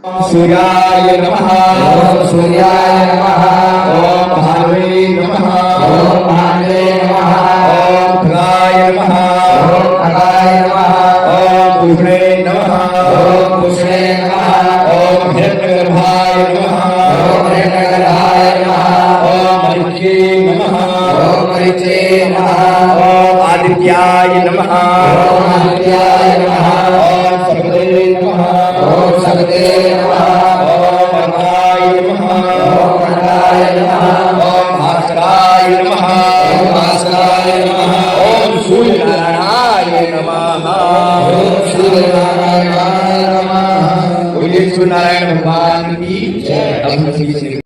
सूर्याय नमः। ओम सूर्याय नमः। ओम भानुवे नमः। ओम भानुवे नमः। ओम खगाय नमः। ओम खगाय नमः। ओम पूषणे नमः। ओम पूषणे नमः। ओम हिरण्यगर्भाय नमः। ओम हिरण्यगर्भाय नमः। ओम मरीचे नमः। ओम मरीचे नमः। ओम आदित्याय नमः। ओम आदित्याय नमः। ओम सगते नमः। ओम सगते नमः। ओम अर्काय नमः। ओम अर्काय नमः। ओम भास्कराय नमः। ओम भास्कराय नमः। ओम सूर्यनारायणाय नमः। ओम सूर्यनारायणाय नमः। बोलिए सूर्यनारायण भगवान की जय। अब हम सभी से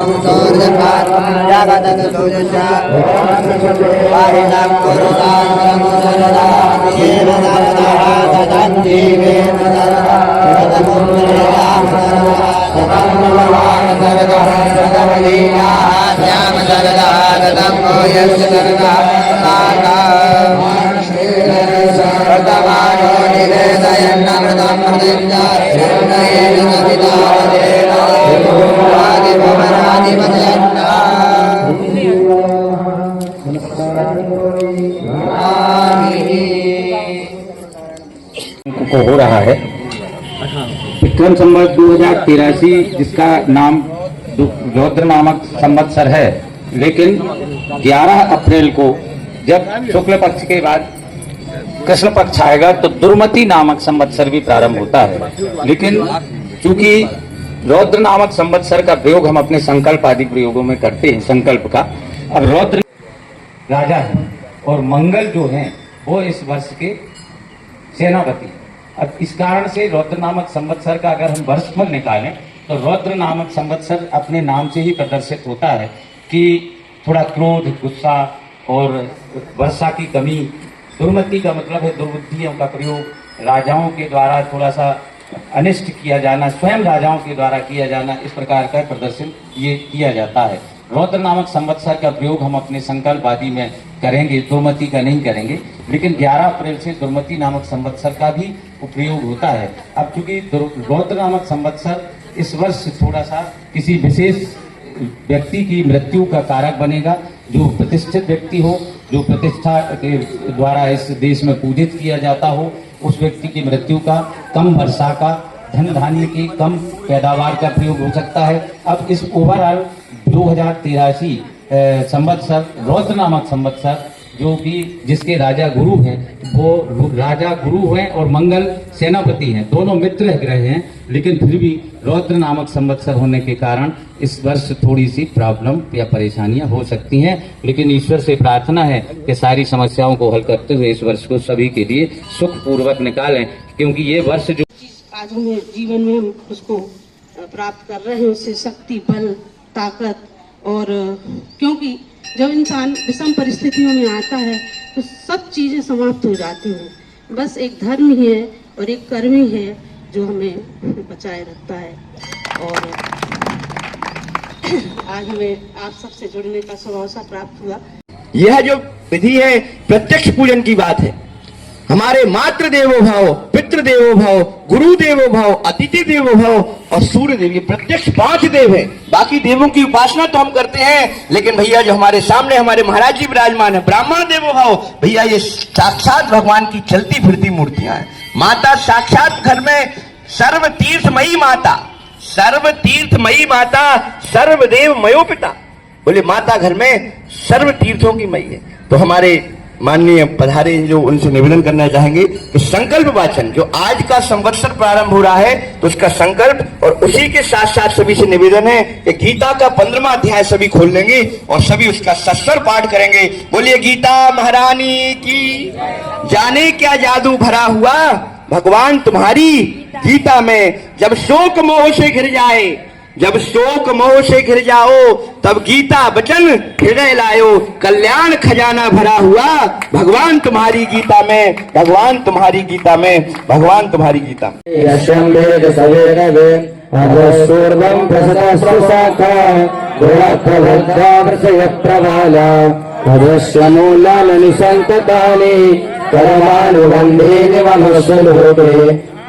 को हो रहा है विक्रम संवत 2083 जिसका नाम रौद्र नामक संवत्सर है, लेकिन 11 अप्रैल को जब शुक्ल पक्ष के बाद कृष्ण पक्ष आएगा तो दुर्मति नामक संवत्सर भी प्रारंभ होता है। लेकिन चूंकि रौद्र नामक संवत्सर का प्रयोग हम अपने संकल्प आदि प्रयोगों में करते हैं, संकल्प का, अब रौद्र राजा है और मंगल जो है वो इस वर्ष के सेनापति। अब इस कारण से रौद्र नामक संवत्सर का अगर हम वर्षफल निकालें तो रौद्र नामक संवत्सर अपने नाम से ही प्रदर्शित होता है कि थोड़ा क्रोध, गुस्सा और वर्षा की कमी। दुर्मति का मतलब है दुर्बुद्धियों का प्रयोग, राजाओं के द्वारा थोड़ा सा अनिष्ट किया जाना, स्वयं राजाओं के द्वारा किया जाना, इस प्रकार का प्रदर्शन ये किया जाता है। रौद्र नामक संवत्सर का प्रयोग हम अपने संकल्प आदि में करेंगे, दुर्मति का नहीं करेंगे। लेकिन 11 अप्रैल से दुर्मति नामक संवत्सर का भी उपयोग होता है। अब चूंकि रौद्र नामक संवत्सर इस वर्ष थोड़ा सा किसी विशेष व्यक्ति की मृत्यु का कारक बनेगा, जो प्रतिष्ठित व्यक्ति हो, जो प्रतिष्ठा के द्वारा इस देश में पूजित किया जाता हो, उस व्यक्ति की मृत्यु का, कम वर्षा का, धन धान्य की कम पैदावार का प्रयोग हो सकता है। अब इस ओवरऑल 2083 संवत्सर रौद्र नामक संवत्सर जो कि जिसके राजा गुरु हैं, वो राजा गुरु हैं और मंगल सेनापति हैं, दोनों मित्र ग्रह हैं। लेकिन फिर भी रौद्र नामक संवत्सर होने के कारण इस वर्ष थोड़ी सी प्रॉब्लम या परेशानियां हो सकती हैं। लेकिन ईश्वर से प्रार्थना है कि सारी समस्याओं को हल करते हुए इस वर्ष को सभी के लिए सुख पूर्वक निकालें, क्योंकि ये वर्ष जो आज हमें जीवन में हम उसको प्राप्त कर रहे हैं, उससे शक्ति, बल, ताकत। और क्योंकि जब इंसान विषम परिस्थितियों में आता है तो सब चीजें समाप्त हो जाती हैं। बस एक धर्म ही है और एक कर्म ही है जो हमें बचाए रखता है। और आज हमें आप सबसे जुड़ने का सौभाग्य प्राप्त हुआ। यह जो विधि है प्रत्यक्ष पूजन की बात है। हमारे मातृ देवो भव, पितृ देवो भव, गुरु देवो भव, अतिथि देवो भव और सूर्य देव, ये प्रत्यक्ष 5 देव हैं। बाकी देवों की उपासना तो हम करते हैं, लेकिन भैया जो हमारे सामने हमारे महाराज जी विराजमान है, ब्राह्मण देवो भव, भैया ये साक्षात भगवान की चलती फिरती मूर्तियां हैं। माता साक्षात घर में सर्व तीर्थमयी माता, सर्व तीर्थमयी माता, सर्वदेव मयो पिता। बोले माता घर में सर्व तीर्थों की मई है। तो हमारे माननीय पधारे जो उनसे निवेदन करना चाहेंगे कि संकल्प वाचन जो आज का संवत्सर प्रारंभ हो रहा है तो उसका संकल्प, और उसी के साथ साथ सभी से निवेदन है कि गीता का 15वां अध्याय सभी खोल लेंगे और सभी उसका सस्वर पाठ करेंगे। बोलिए गीता महारानी की। जाने क्या जादू भरा हुआ भगवान तुम्हारी गीता में, जब शोक मोह से घिर जाए, जब शोक मोह से घिर जाओ, तब गीता वचन हृदय लायो, कल्याण खजाना भरा हुआ भगवान तुम्हारी गीता में, भगवान तुम्हारी गीता में, भगवान तुम्हारी गीता में।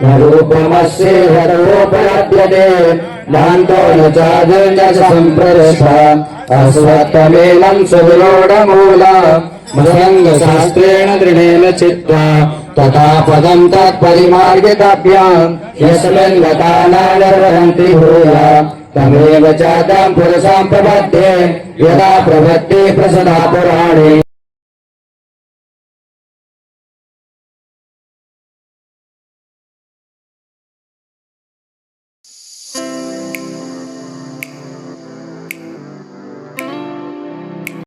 न रूपमस्य हरोपलभ्यते नान्तो न चादिर्न च सम्प्रदृष्टा अश्वत्थमेनं सुविरूढमूला मसङ्गशास्त्रेण दृढेन चित्वा तथा पदं तत्परिमार्गितव्याम् यस्मिन् गता न निर्वहन्ति भूयाम् तमेव चातं पुरुषं प्रपद्ये यदा प्रवृत्ति प्रसदा पुराणे।